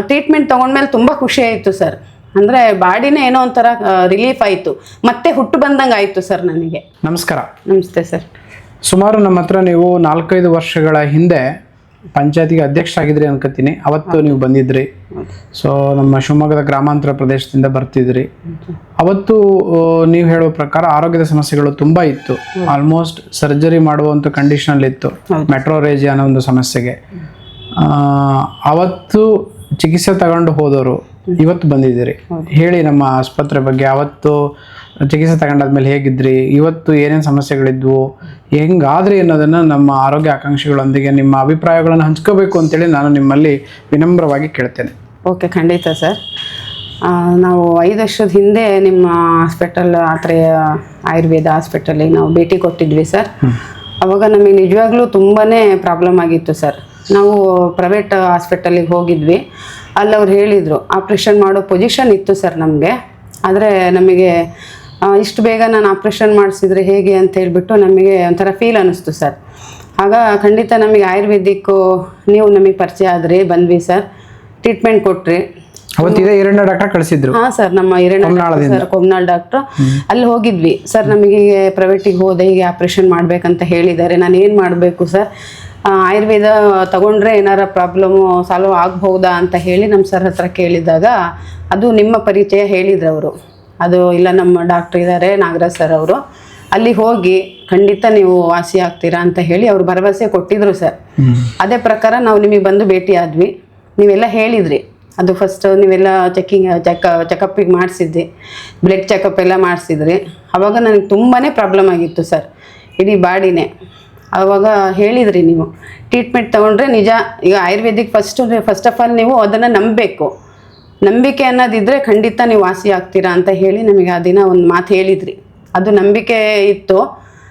Treatment ತೊಗೊಂಡ್ಮೇಲೆ ತುಂಬ ಖುಷಿ ಆಯಿತು ಸರ್. ಅಂದರೆ ಬಾಡಿನೇ ಏನೋ ಒಂಥರ ರಿಲೀಫ್ ಆಯಿತು, ಮತ್ತೆ ಹುಟ್ಟು ಬಂದಂಗೆ ಆಯಿತು ಸರ್ ನನಗೆ. ನಮಸ್ಕಾರ. ನಮಸ್ತೆ ಸರ್. ಸುಮಾರು ನಮ್ಮ ಹತ್ರ ನೀವು 4-5 ವರ್ಷಗಳ ಹಿಂದೆ ಪಂಚಾಯತಿಗೆ ಅಧ್ಯಕ್ಷರಾಗಿದ್ರಿ ಅನ್ಕೋತೀನಿ. ಅವತ್ತು ನೀವು ಬಂದಿದ್ರಿ. ಸೊ ನಮ್ಮ ಶಿವಮೊಗ್ಗದ ಗ್ರಾಮಾಂತರ ಪ್ರದೇಶದಿಂದ ಬರ್ತಿದ್ರಿ. ಅವತ್ತು ನೀವು ಹೇಳೋ ಪ್ರಕಾರ ಆರೋಗ್ಯದ ಸಮಸ್ಯೆಗಳು ತುಂಬ ಇತ್ತು. ಆಲ್ಮೋಸ್ಟ್ ಸರ್ಜರಿ ಮಾಡುವಂಥ ಕಂಡೀಷನಲ್ಲಿತ್ತು, ಮೆಟ್ರೋರೇಜಿ ಅನ್ನೋ ಒಂದು ಸಮಸ್ಯೆಗೆ. ಅವತ್ತು ಚಿಕಿತ್ಸೆ ತಗೊಂಡು ಹೋದವರು ಇವತ್ತು ಬಂದಿದ್ದೀರಿ. ಹೇಳಿ ನಮ್ಮ ಆಸ್ಪತ್ರೆ ಬಗ್ಗೆ. ಅವತ್ತು ಚಿಕಿತ್ಸೆ ತಗೊಂಡಾದ್ಮೇಲೆ ಹೇಗಿದ್ರಿ, ಇವತ್ತು ಏನೇನು ಸಮಸ್ಯೆಗಳಿದ್ವು, ಹೆಂಗಾದ್ರಿ ಅನ್ನೋದನ್ನು ನಮ್ಮ ಆರೋಗ್ಯ ಆಕಾಂಕ್ಷಿಗಳೊಂದಿಗೆ ನಿಮ್ಮ ಅಭಿಪ್ರಾಯಗಳನ್ನು ಹಂಚ್ಕೋಬೇಕು ಅಂತೇಳಿ ನಾನು ನಿಮ್ಮಲ್ಲಿ ವಿನಮ್ರವಾಗಿ ಕೇಳ್ತೇನೆ. ಓಕೆ, ಖಂಡಿತ ಸರ್. ನಾವು 5 ವರ್ಷದ ಹಿಂದೆ ನಿಮ್ಮ ಹಾಸ್ಪಿಟಲ್ ಆತ್ರೇಯ ಆಯುರ್ವೇದ ಹಾಸ್ಪಿಟಲಿಗೆ ನಾವು ಭೇಟಿ ಕೊಟ್ಟಿದ್ವಿ ಸರ್. ಅವಾಗ ನಮಗೆ ನಿಜವಾಗ್ಲೂ ತುಂಬಾ ಪ್ರಾಬ್ಲಮ್ ಆಗಿತ್ತು ಸರ್. ನಾವು ಪ್ರೈವೇಟ್ ಹಾಸ್ಪಿಟಲಿಗೆ ಹೋಗಿದ್ವಿ. ಅಲ್ಲಿ ಅವ್ರು ಹೇಳಿದರು ಆಪ್ರೇಷನ್ ಮಾಡೋ ಪೊಸಿಷನ್ ಇತ್ತು ಸರ್ ನಮಗೆ. ಆದರೆ ನಮಗೆ ಇಷ್ಟು ಬೇಗ ನಾನು ಆಪ್ರೇಷನ್ ಮಾಡಿಸಿದ್ರೆ ಹೇಗೆ ಅಂತ ಹೇಳ್ಬಿಟ್ಟು ನಮಗೆ ಒಂಥರ ಫೀಲ್ ಅನ್ನಿಸ್ತು ಸರ್. ಆಗ ಖಂಡಿತ ನಮಗೆ ಆಯುರ್ವೇದಿಕ್ಕು ನೀವು ನಮಗೆ ಪರಿಚಯ ಆದ್ರಿ, ಬಂದ್ವಿ ಸರ್, ಟ್ರೀಟ್ಮೆಂಟ್ ಕೊಟ್ರಿ. ಅವತ್ತಿದೆ ಹಿರಣ್ಯ ಡಾಕ್ಟರ್ ಕಳಿಸಿದ್ರು. ಹಾಂ ಸರ್, ನಮ್ಮ ಹಿರಣ್ಯ ಸರ್, ಕೊಮ್ನಾಳ್ ಡಾಕ್ಟ್ರು. ಅಲ್ಲಿ ಹೋಗಿದ್ವಿ ಸರ್. ನಮಗೆ ಪ್ರೈವೇಟಿಗೆ ಹೋದೆ, ಹೀಗೆ ಆಪ್ರೇಷನ್ ಮಾಡಬೇಕಂತ ಹೇಳಿದ್ದಾರೆ. ನಾನು ಏನು ಮಾಡಬೇಕು ಸರ್, ಆಯುರ್ವೇದ ತಗೊಂಡ್ರೆ ಏನಾರ ಪ್ರಾಬ್ಲಮ್ಮು ಸಾಲ್ವ್ ಆಗ್ಬಹುದಾ ಅಂತ ಹೇಳಿ ನಮ್ಮ ಸರ್ ಹತ್ರ ಕೇಳಿದಾಗ ಅದು ನಿಮ್ಮ ಪರಿಚಯ ಹೇಳಿದ್ರು ಅವರು. ಅದು ಇಲ್ಲ, ನಮ್ಮ ಡಾಕ್ಟ್ರ್ ಇದ್ದಾರೆ ನಾಗರಾಜ್ ಸರ್ ಅವರು, ಅಲ್ಲಿ ಹೋಗಿ ಖಂಡಿತ ನೀವು ವಾಸಿ ಆಗ್ತೀರಾ ಅಂತ ಹೇಳಿ ಅವರು ಭರವಸೆ ಕೊಟ್ಟಿದ್ರು ಸರ್. ಅದೇ ಪ್ರಕಾರ ನಾವು ನಿಮಗೆ ಬಂದು ಭೇಟಿ ಆದ್ವಿ. ನೀವೆಲ್ಲ ಹೇಳಿದ್ರಿ. ಅದು ಫಸ್ಟ್ ನೀವೆಲ್ಲ ಚೆಕಪ್ಪಿಗೆ ಮಾಡಿಸಿದ್ರಿ, ಬ್ಲಡ್ ಚೆಕಪ್ ಎಲ್ಲ ಮಾಡಿಸಿದ್ರಿ. ಆವಾಗ ನನಗೆ ತುಂಬಾ ಪ್ರಾಬ್ಲಮ್ ಆಗಿತ್ತು ಸರ್, ಇಡೀ ಬಾಡಿನೇ. ಆವಾಗ ಹೇಳಿದ್ರಿ ನೀವು ಟ್ರೀಟ್ಮೆಂಟ್ ತೊಗೊಂಡ್ರೆ ನಿಜ. ಈಗ ಆಯುರ್ವೇದಿಕ್ ಫಸ್ಟ್ ಆಫ್ ಆಲ್ ನೀವು ಅದನ್ನು ನಂಬಬೇಕು. ನಂಬಿಕೆ ಅನ್ನೋದಿದ್ದರೆ ಖಂಡಿತ ನೀವು ವಾಸಿ ಆಗ್ತೀರಾ ಅಂತ ಹೇಳಿ ನಮಗೆ ಆ ದಿನ ಒಂದು ಮಾತು ಹೇಳಿದ್ರಿ. ಅದು ನಂಬಿಕೆ ಇತ್ತು.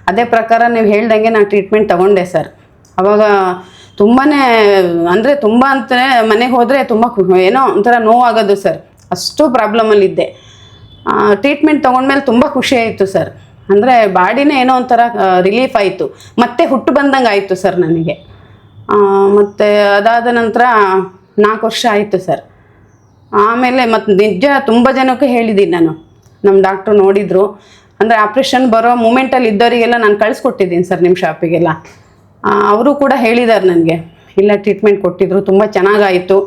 ಅದೇ ಪ್ರಕಾರ ನೀವು ಹೇಳ್ದಂಗೆ ನಾನು ಟ್ರೀಟ್ಮೆಂಟ್ ತೊಗೊಂಡೆ ಸರ್. ಆವಾಗ ತುಂಬಾ ಅಂದರೆ ತುಂಬ ಅಂತಲೇ ಮನೆಗೆ ಹೋದರೆ ತುಂಬ ಏನೋ ಒಂಥರ ನೋವಾಗೋದು ಸರ್, ಅಷ್ಟು ಪ್ರಾಬ್ಲಮಲ್ಲಿದ್ದೆ. ಟ್ರೀಟ್ಮೆಂಟ್ ತೊಗೊಂಡ್ಮೇಲೆ ತುಂಬ ಖುಷಿ ಆಯಿತು ಸರ್. ಅಂದರೆ ಬಾಡಿನೇ ಏನೋ ಒಂಥರ ರಿಲೀಫ್ ಆಯಿತು, ಮತ್ತೆ ಹುಟ್ಟು ಬಂದಂಗೆ ಆಯಿತು ಸರ್ ನನಗೆ. ಮತ್ತು ಅದಾದ ನಂತರ 4 ವರ್ಷ ಆಯಿತು ಸರ್. ಆಮೇಲೆ ಮತ್ತು ನಿಜ ತುಂಬ ಜನಕ್ಕೆ ಹೇಳಿದ್ದೀನಿ ನಾನು. ನಮ್ಮ ಡಾಕ್ಟ್ರು ನೋಡಿದರು. ಅಂದರೆ ಆಪ್ರೇಷನ್ ಬರೋ ಮೂಮೆಂಟಲ್ಲಿ ಇದ್ದವರಿಗೆಲ್ಲ ನಾನು ಕಳಿಸ್ಕೊಟ್ಟಿದ್ದೀನಿ ಸರ್ ನಿಮ್ಮ ಶಾಪಿಗೆಲ್ಲ. ಅವರು ಕೂಡ ಹೇಳಿದ್ದಾರೆ ನನಗೆ, ಇಲ್ಲ ಟ್ರೀಟ್ಮೆಂಟ್ ಕೊಟ್ಟಿದ್ರು, ತುಂಬ ಚೆನ್ನಾಗಾಯಿತು,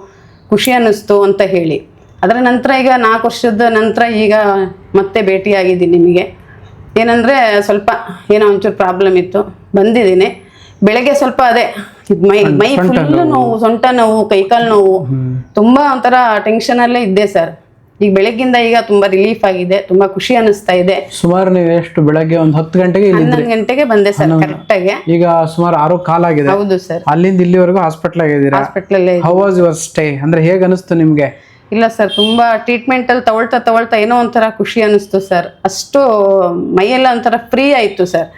ಖುಷಿ ಅನ್ನಿಸ್ತು ಅಂತ ಹೇಳಿ. ಅದರ ನಂತರ ಈಗ 4 ವರ್ಷದ ನಂತರ ಈಗ ಮತ್ತೆ ಭೇಟಿಯಾಗಿದ್ದೀನಿ ನಿಮಗೆ. ಏನಂದರೆ ಸ್ವಲ್ಪ ಏನೋ ಒಂಚೂರು ಪ್ರಾಬ್ಲಮ್ ಇತ್ತು, ಬಂದಿದ್ದೀನಿ. ಬೆಳಗ್ಗೆ ಸ್ವಲ್ಪ ಅದೇ ಮೈ ಫುಲ್ಲು ನೋವು, ಸೊಂಟ ನೋವು, ಕೈಕಾಲು ನೋವು, ತುಂಬ ಒಂಥರ ಟೆನ್ಷನಲ್ಲೇ ಇದ್ದೆ ಸರ್. ಈಗ ಬೆಳಗ್ಗಿಂದ ಈಗ ತುಂಬ ರಿಲೀಫ್ ಆಗಿದೆ, ತುಂಬ ಖುಷಿ ಅನ್ನಿಸ್ತಾ ಇದೆ. ಸುಮಾರು ನೀವು ಎಷ್ಟು ಬೆಳಗ್ಗೆ ಒಂದು 10 ಗಂಟೆಗೆ 11 ಗಂಟೆಗೆ ಬಂದೆ ಸರ್ ಕರೆಕ್ಟಾಗಿ. ಈಗ ಸುಮಾರು 6 ಆಗಿದೆ. ಹೌದು ಸರ್. ಅಲ್ಲಿಂದ ಇಲ್ಲಿವರೆಗೂ ಹಾಸ್ಪಿಟಲ್ ಆಗಿದ್ದೀರಾ. ಹಾಸ್ಪಿಟಲಲ್ಲೇ. How was your stay? ಅಂದರೆ ಹೇಗೆ ಅನಿಸ್ತು ನಿಮಗೆ? ಇಲ್ಲ ಸರ್, ತುಂಬ ಟ್ರೀಟ್ಮೆಂಟಲ್ಲಿ ತಗೊಳ್ತಾ ಏನೋ ಒಂಥರ ಖುಷಿ ಅನ್ನಿಸ್ತು ಸರ್. ಅಷ್ಟು ಮೈಯೆಲ್ಲ ಒಂಥರ ಫ್ರೀ ಆಯಿತು ಸರ್.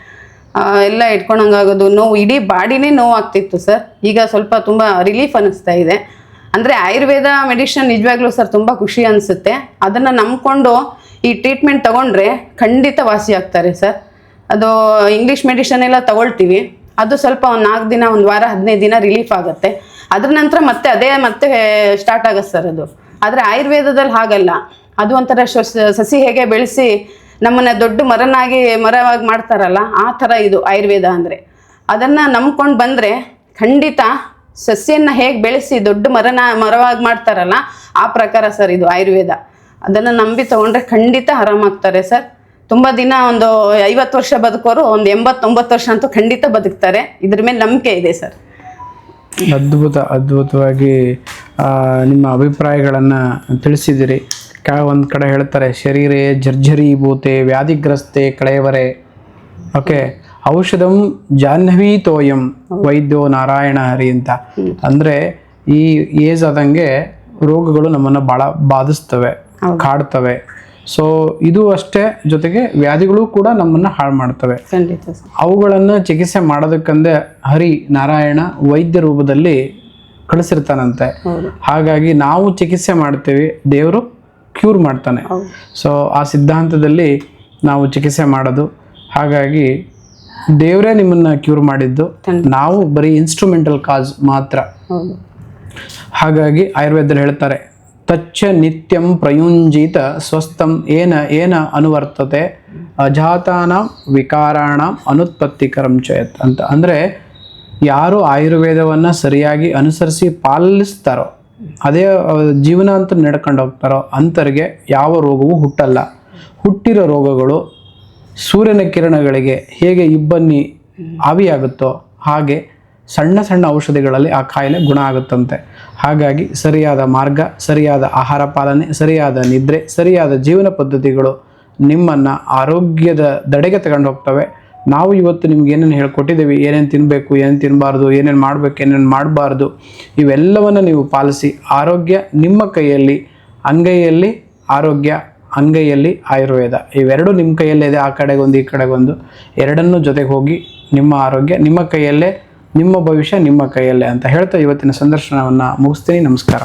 ಎಲ್ಲ ಇಟ್ಕೊಂಡಂಗಾಗೋದು, ನೋವು ಇಡೀ ಬಾಡಿನೇ ನೋವು ಆಗ್ತಿತ್ತು ಸರ್. ಈಗ ಸ್ವಲ್ಪ ತುಂಬ ರಿಲೀಫ್ ಅನ್ನಿಸ್ತಾ ಇದೆ. ಅಂದರೆ ಆಯುರ್ವೇದ ಮೆಡಿಷನ್ ನಿಜವಾಗ್ಲೂ ಸರ್ ತುಂಬ ಖುಷಿ ಅನಿಸುತ್ತೆ. ಅದನ್ನು ನಂಬ್ಕೊಂಡು ಈ ಟ್ರೀಟ್ಮೆಂಟ್ ತೊಗೊಂಡ್ರೆ ಖಂಡಿತ ವಾಸಿ ಆಗ್ತಾರೆ ಸರ್. ಅದು ಇಂಗ್ಲೀಷ್ ಮೆಡಿಷನ್ ಎಲ್ಲ ತೊಗೊಳ್ತೀವಿ, ಅದು ಸ್ವಲ್ಪ ಒಂದು 4 ದಿನ, 1 ವಾರ, 15 ದಿನ ರಿಲೀಫ್ ಆಗುತ್ತೆ. ಅದ್ರ ನಂತರ ಮತ್ತೆ ಸ್ಟಾರ್ಟ್ ಆಗುತ್ತೆ ಸರ್ ಅದು. ಆದರೆ ಆಯುರ್ವೇದದಲ್ಲಿ ಹಾಗಲ್ಲ. ಅದು ಒಂಥರ ಸಸಿ ಹೇಗೆ ಬೆಳೆಸಿ ನಮ್ಮನ್ನು ದೊಡ್ಡ ಮರವಾಗಿ ಮಾಡ್ತಾರಲ್ಲ, ಆ ಥರ ಇದು ಆಯುರ್ವೇದ ಅಂದರೆ. ಅದನ್ನು ನಂಬ್ಕೊಂಡು ಬಂದರೆ ಖಂಡಿತ ಸಸ್ಯನ ಹೇಗೆ ಬೆಳೆಸಿ ದೊಡ್ಡ ಮರವಾಗಿ ಮಾಡ್ತಾರಲ್ಲ, ಆ ಪ್ರಕಾರ ಸರ್ ಇದು ಆಯುರ್ವೇದ. ಅದನ್ನು ನಂಬಿ ತೊಗೊಂಡ್ರೆ ಖಂಡಿತ ಆರಾಮಾಗ್ತಾರೆ ಸರ್. ತುಂಬ ದಿನ ಒಂದು 50 ವರ್ಷ ಬದುಕೋರು ಒಂದು 80-90 ವರ್ಷ ಅಂತೂ ಖಂಡಿತ ಬದುಕ್ತಾರೆ. ಇದ್ರ ಮೇಲೆ ನಂಬಿಕೆ ಇದೆ ಸರ್. ಅದ್ಭುತವಾಗಿ ನಿಮ್ಮ ಅಭಿಪ್ರಾಯಗಳನ್ನು ತಿಳಿಸಿದಿರಿ. ಒಂದು ಕಡೆ ಹೇಳ್ತಾರೆ, ಶರೀರೇ ಜರ್ಜರೀಭೂತೆ ವ್ಯಾಧಿಗ್ರಸ್ತೆ ಕಳೇವರೆ. ಓಕೆ, ಔಷಧಂ ಜಾಹ್ನವೀ ತೋಯಂ ವೈದ್ಯೋ ನಾರಾಯಣ ಹರಿ ಅಂತ. ಅಂದರೆ ಈ ಏಜ್ ಆದಂಗೆ ರೋಗಗಳು ನಮ್ಮನ್ನು ಭಾಳ ಬಾಧಿಸ್ತವೆ, ಕಾಡ್ತವೆ. ಸೊ ಇದು ಅಷ್ಟೇ, ಜೊತೆಗೆ ವ್ಯಾಧಿಗಳು ಕೂಡ ನಮ್ಮನ್ನು ಹಾಳು ಮಾಡ್ತವೆ. ಅವುಗಳನ್ನು ಚಿಕಿತ್ಸೆ ಮಾಡೋದಕ್ಕಂದೆ ಹರಿ ನಾರಾಯಣ ವೈದ್ಯ ರೂಪದಲ್ಲಿ ಕಳಿಸಿರ್ತಾನಂತೆ. ಹಾಗಾಗಿ ನಾವು ಚಿಕಿತ್ಸೆ ಮಾಡ್ತೀವಿ, ದೇವರು ಕ್ಯೂರ್ ಮಾಡ್ತಾನೆ. ಸೊ ಆ ಸಿದ್ಧಾಂತದಲ್ಲಿ ನಾವು ಚಿಕಿತ್ಸೆ ಮಾಡೋದು. ಹಾಗಾಗಿ ದೇವರೇ ನಿಮ್ಮನ್ನ ಕ್ಯೂರ್ ಮಾಡಿದ್ದು, ನಾವು ಬರೀ ಇನ್ಸ್ಟ್ರೂಮೆಂಟಲ್ ಕಾಸ್ ಮಾತ್ರ. ಹಾಗಾಗಿ ಆಯುರ್ವೇದದಲ್ಲಿ ಹೇಳ್ತಾರೆ, ತಚ್ಚ ನಿತ್ಯಂ ಪ್ರಯುಂಜಿತ ಸ್ವಸ್ಥಂ ಏನ ಅನುವರ್ತತೆ ಅಜಾತಾನಾಂ ವಿಕಾರಾಣಂ ಅನುತ್ಪತ್ತಿಕರಂ ಚಯತ್ ಅಂತ. ಅಂದರೆ ಯಾರು ಆಯುರ್ವೇದವನ್ನು ಸರಿಯಾಗಿ ಅನುಸರಿಸಿ ಪಾಲಿಸ್ತಾರೋ, ಅದೇ ಜೀವನ ಅಂತ ನಡ್ಕೊಂಡು ಹೋಗ್ತಾರೋ ಅಂಥವ್ರಿಗೆ ಯಾವ ರೋಗವೂ ಹುಟ್ಟಲ್ಲ. ಹುಟ್ಟಿರೋ ರೋಗಗಳು ಸೂರ್ಯನ ಕಿರಣಗಳಿಗೆ ಹೇಗೆ ಇಬ್ಬನಿ ಆವಿಯಾಗುತ್ತೋ ಹಾಗೆ ಸಣ್ಣ ಸಣ್ಣ ಔಷಧಿಗಳಲ್ಲಿ ಆ ಕಾಯಿಲೆ ಗುಣ ಆಗುತ್ತಂತೆ. ಹಾಗಾಗಿ ಸರಿಯಾದ ಮಾರ್ಗ, ಸರಿಯಾದ ಆಹಾರ ಪಾಲನೆ, ಸರಿಯಾದ ನಿದ್ರೆ, ಸರಿಯಾದ ಜೀವನ ಪದ್ಧತಿಗಳು ನಿಮ್ಮನ್ನು ಆರೋಗ್ಯದ ದಡೆಗೆ ತಗೊಂಡು ಹೋಗ್ತವೆ. ನಾವು ಇವತ್ತು ನಿಮ್ಗೆ ಏನೇನು ಹೇಳ್ಕೊಟ್ಟಿದ್ದೀವಿ, ಏನೇನು ತಿನ್ನಬೇಕು, ಏನೇನು ತಿನ್ನಬಾರ್ದು, ಏನೇನು ಮಾಡಬೇಕು, ಏನೇನು ಮಾಡಬಾರ್ದು, ಇವೆಲ್ಲವನ್ನು ನೀವು ಪಾಲಿಸಿ ಆರೋಗ್ಯ ನಿಮ್ಮ ಕೈಯಲ್ಲಿ. ಅಂಗೈಯಲ್ಲಿ ಆರೋಗ್ಯ, ಅಂಗೈಯಲ್ಲಿ ಆಯುರ್ವೇದ, ಇವೆರಡು ನಿಮ್ಮ ಕೈಯಲ್ಲೇ ಇದೆ. ಆ ಕಡೆಗೊಂದು ಈ ಕಡೆಗೊಂದು, ಎರಡನ್ನೂ ಜೊತೆಗೆ ಹೋಗಿ ನಿಮ್ಮ ಆರೋಗ್ಯ ನಿಮ್ಮ ಕೈಯಲ್ಲೇ, ನಿಮ್ಮ ಭವಿಷ್ಯ ನಿಮ್ಮ ಕೈಯಲ್ಲೇ ಅಂತ ಹೇಳ್ತಾ ಇವತ್ತಿನ ಸಂದರ್ಶನವನ್ನು ಮುಗಿಸ್ತೀನಿ. ನಮಸ್ಕಾರ.